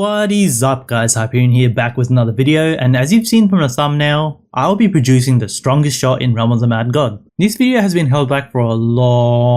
What is up guys, Hyeperion here, back with another video, and as you've seen from the thumbnail, I will be producing the strongest shot in Realm of the Mad God. This video has been held back for a long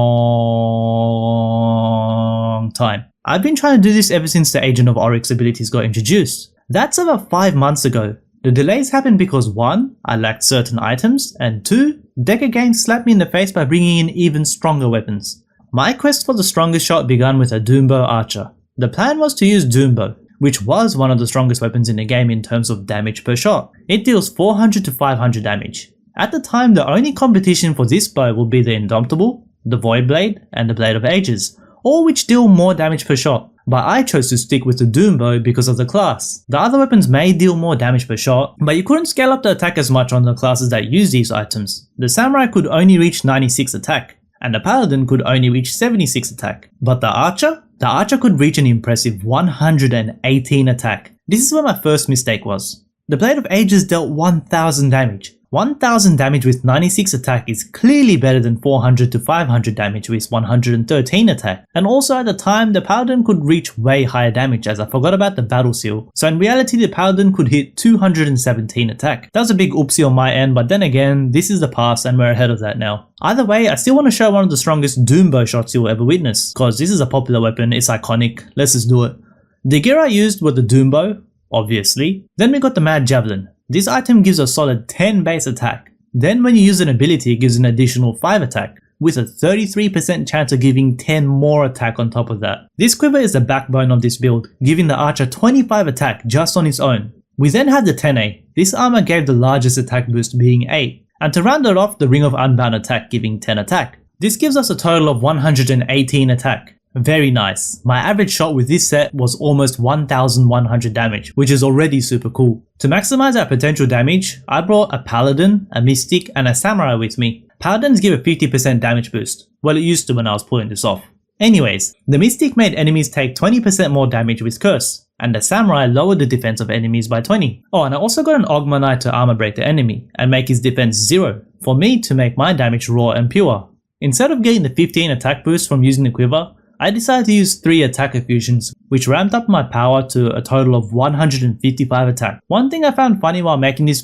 time. I've been trying to do this ever since the Agent of Oryx abilities got introduced. That's about 5 months ago. The delays happened because 1. I lacked certain items, and 2. Deca Games slapped me in the face by bringing in even stronger weapons. My quest for the strongest shot began with a Doombow Archer. The plan was to use Doombow, which was one of the strongest weapons in the game in terms of damage per shot. It deals 400 to 500 damage. At the time, the only competition for this bow would be the Indomitable, the Void Blade, and the Blade of Ages, all which deal more damage per shot. But I chose to stick with the Doombow because of the class. The other weapons may deal more damage per shot, but you couldn't scale up the attack as much on the classes that use these items. The Samurai could only reach 96 attack, and the Paladin could only reach 76 attack. But the Archer could reach an impressive 118 attack. This is where my first mistake was. The Blade of Ages dealt 1000 damage. 1000 damage with 96 attack is clearly better than 400 to 500 damage with 113 attack. And also at the time, the Paladin could reach way higher damage, as I forgot about the Battle Seal. So in reality, the Paladin could hit 217 attack. That was a big oopsie on my end, but then again, this is the past and we're ahead of that now. Either way, I still want to show one of the strongest Doombow shots you'll ever witness, cause this is a popular weapon, it's iconic, let's just do it. The gear I used was the Doombow, obviously. Then we got the Mad Javelin. This item gives a solid 10 base attack. Then when you use an ability, it gives an additional 5 attack, with a 33% chance of giving 10 more attack on top of that. This quiver is the backbone of this build, giving the archer 25 attack just on its own. We then have the 10A. This armor gave the largest attack boost being 8, and to round it off, the Ring of Unbound attack giving 10 attack. This gives us a total of 118 attack. Very nice. My average shot with this set was almost 1100 damage, which is already super cool. To maximize our potential damage, I brought a Paladin, a Mystic, and a Samurai with me. Paladins give a 50% damage boost. Well, it used to when I was pulling this off. Anyways, the Mystic made enemies take 20% more damage with Curse, and the Samurai lowered the defense of enemies by 20. Oh, and I also got an Ogma Knight to armor break the enemy, and make his defense 0, for me to make my damage raw and pure. Instead of getting the 15 attack boost from using the quiver, I decided to use 3 attacker fusions, which ramped up my power to a total of 155 attack. One thing I found funny while making this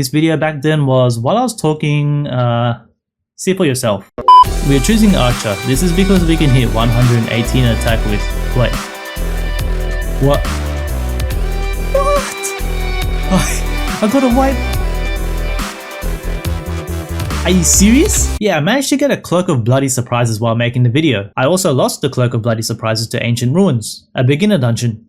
video back then was, while I was talking, see for yourself. We are choosing Archer. This is because we can hit 118 attack with, wait. What? I got a white. Are you serious? Yeah, I managed to get a Cloak of Bloody Surprises while making the video. I also lost the Cloak of Bloody Surprises to Ancient Ruins, a beginner dungeon.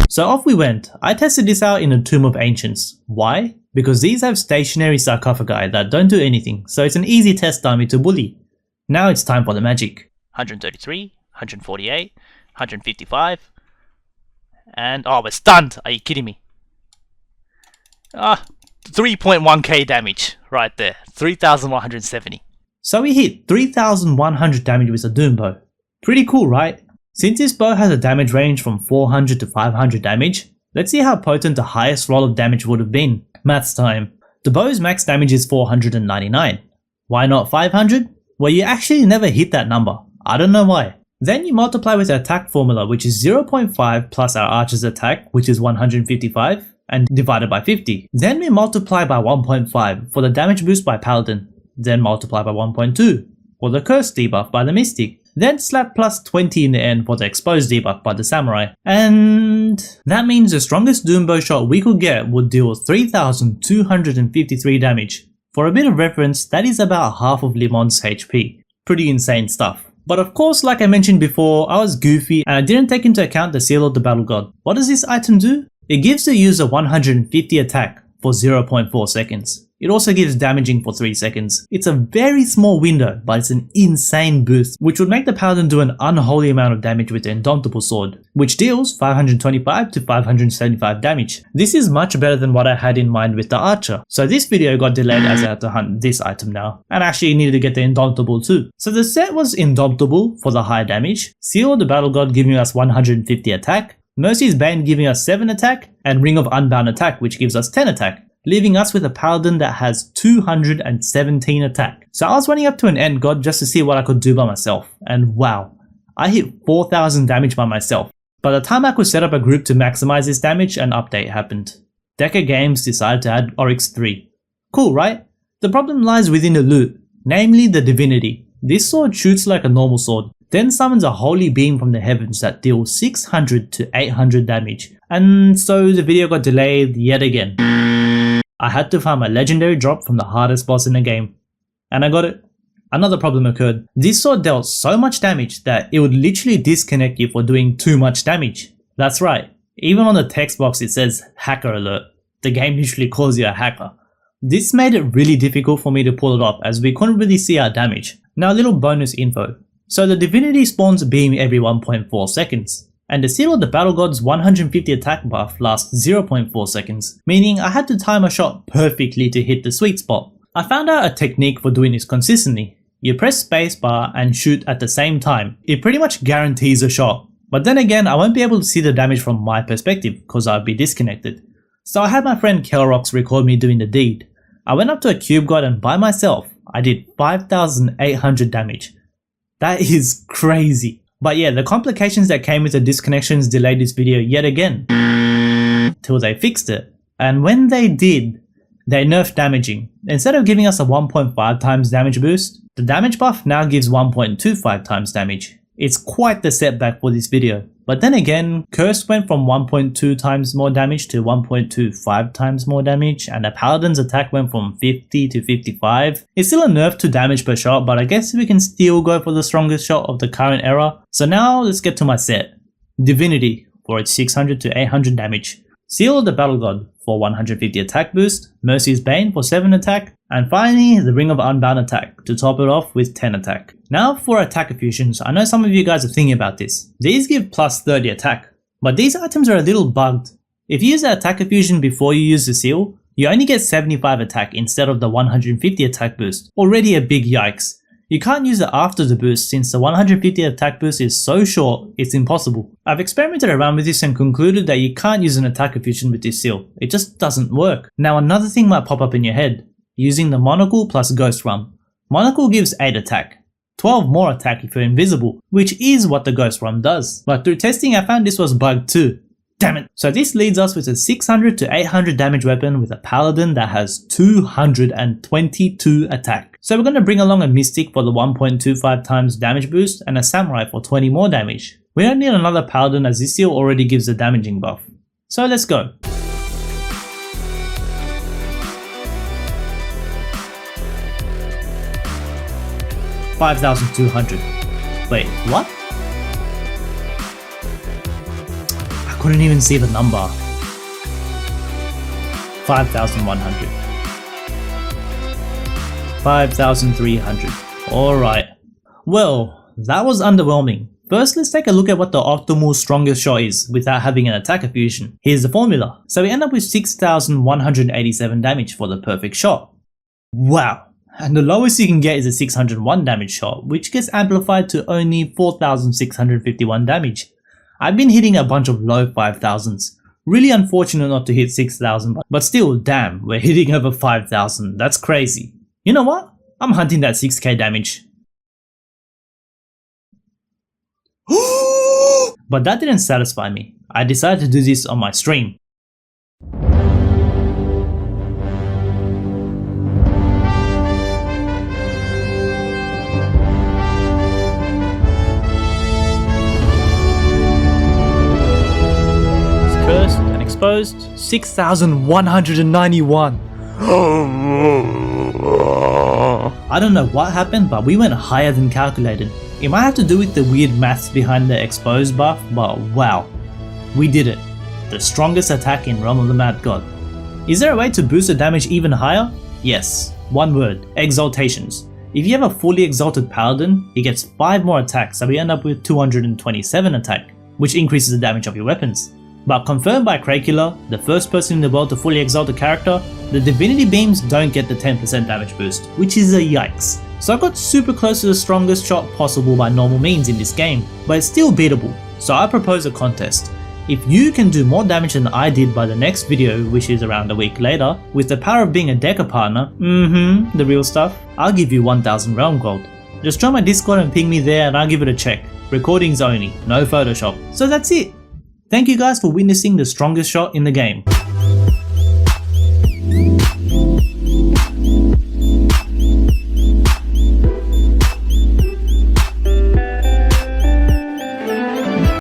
So off we went. I tested this out in a Tomb of Ancients. Why? Because these have stationary sarcophagi that don't do anything, so it's an easy test dummy to bully. Now it's time for the magic. 133, 148, 155, and oh, we're stunned! Are you kidding me? 3.1k damage right there, 3170. So we hit 3100 damage with a Doombow. Pretty cool, right? Since this bow has a damage range from 400 to 500 damage, let's see how potent the highest roll of damage would have been. Maths time. The bow's max damage is 499. Why not 500? Well, you actually never hit that number. I don't know why. Then you multiply with the attack formula, which is 0.5 plus our archer's attack, which is 155. And divided by 50. Then we multiply by 1.5 for the damage boost by Paladin. Then multiply by 1.2 for the curse debuff by the Mystic. Then slap plus 20 in the end for the exposed debuff by the Samurai. And that means the strongest Doombow shot we could get would deal 3253 damage. For a bit of reference, that is about half of Limon's HP. Pretty insane stuff. But of course, like I mentioned before, I was goofy and I didn't take into account the Seal of the Battle God. What does this item do? It gives the user 150 attack for 0.4 seconds. It also gives damaging for 3 seconds. It's a very small window, but it's an insane boost, which would make the Paladin do an unholy amount of damage with the Indomitable Sword, which deals 525 to 575 damage. This is much better than what I had in mind with the Archer. So this video got delayed as I had to hunt this item now, and actually needed to get the Indomitable too. So the set was Indomitable for the high damage, Seal of the Battle God giving us 150 attack, Mercy's Bane giving us 7 attack, and Ring of Unbound attack which gives us 10 attack, leaving us with a Paladin that has 217 attack. So I was running up to an End God just to see what I could do by myself, and wow, I hit 4000 damage by myself. By the time I could set up a group to maximize this damage, an update happened. Deca Games decided to add Oryx 3. Cool, right? The problem lies within the loot, namely the Divinity. This sword shoots like a normal sword, then summons a holy beam from the heavens that deals 600 to 800 damage. And so the video got delayed yet again. I had to find my legendary drop from the hardest boss in the game. And I got it. Another problem occurred. This sword dealt so much damage that it would literally disconnect you for doing too much damage. That's right. Even on the text box it says hacker alert. The game literally calls you a hacker. This made it really difficult for me to pull it off as we couldn't really see our damage. Now a little bonus info. So the Divinity spawns a beam every 1.4 seconds. And the Seal of the Battle God's 150 attack buff lasts 0.4 seconds, meaning I had to time a shot perfectly to hit the sweet spot. I found out a technique for doing this consistently. You press spacebar and shoot at the same time. It pretty much guarantees a shot. But then again, I won't be able to see the damage from my perspective because I'll be disconnected. So I had my friend Kelrox record me doing the deed. I went up to a cube god and by myself, I did 5,800 damage. That is crazy. But yeah, the complications that came with the disconnections delayed this video yet again. Till they fixed it. And when they did, they nerfed damaging. Instead of giving us a 1.5 times damage boost, the damage buff now gives 1.25 times damage. It's quite the setback for this video. But then again, Cursed went from 1.2 times more damage to 1.25 times more damage, and the Paladin's attack went from 50 to 55. It's still a nerf to damage per shot, but I guess we can still go for the strongest shot of the current era. So now let's get to my set. Divinity for its 600 to 800 damage. Seal of the Battle God for 150 attack boost, Mercy's Bane for 7 attack, and finally the Ring of Unbound attack to top it off with 10 attack. Now for attack effusions, I know some of you guys are thinking about this. These give plus 30 attack, but these items are a little bugged. If you use the attack effusion before you use the seal, you only get 75 attack instead of the 150 attack boost, already a big yikes. You can't use it after the boost since the 150 attack boost is so short, it's impossible. I've experimented around with this and concluded that you can't use an attack effusion with this seal. It just doesn't work. Now another thing might pop up in your head. Using the Monocle plus Ghost Rum. Monocle gives 8 attack. 12 more attack if you're invisible, which is what the Ghost Rum does. But through testing I found this was bugged too. Damn it! So this leads us with a 600 to 800 damage weapon with a Paladin that has 222 attack. So we're going to bring along a Mystic for the 1.25 times damage boost and a Samurai for 20 more damage. We don't need another Paladin as this seal already gives the damaging buff. So let's go. $5,200. Wait, what? I couldn't even see the number. 5,100. 5,300. Alright. Well, that was underwhelming. First, let's take a look at what the optimal strongest shot is without having an attack effusion. Here's the formula. So we end up with 6,187 damage for the perfect shot. Wow. And the lowest you can get is a 601 damage shot, which gets amplified to only 4,651 damage. I've been hitting a bunch of low 5,000s. Really unfortunate not to hit 6,000, but still, damn, we're hitting over 5,000. That's crazy. You know what? I'm hunting that 6k damage. But that didn't satisfy me. I decided to do this on my stream. Cursed and exposed, 6,191. I don't know what happened, but we went higher than calculated. It might have to do with the weird maths behind the exposed buff, but wow. We did it. The strongest attack in Realm of the Mad God. Is there a way to boost the damage even higher? Yes. One word. Exaltations. If you have a fully exalted paladin, he gets 5 more attacks, so we end up with 227 attack, which increases the damage of your weapons. But confirmed by Cracula, the first person in the world to fully exalt a character, the Divinity beams don't get the 10% damage boost, which is a yikes. So I got super close to the strongest shot possible by normal means in this game, but it's still beatable, so I propose a contest. If you can do more damage than I did by the next video, which is around a week later, with the power of being a Deca partner, the real stuff, I'll give you 1,000 Realm Gold. Just join my Discord and ping me there and I'll give it a check. Recordings only, no Photoshop. So that's it. Thank you guys for witnessing the strongest shot in the game.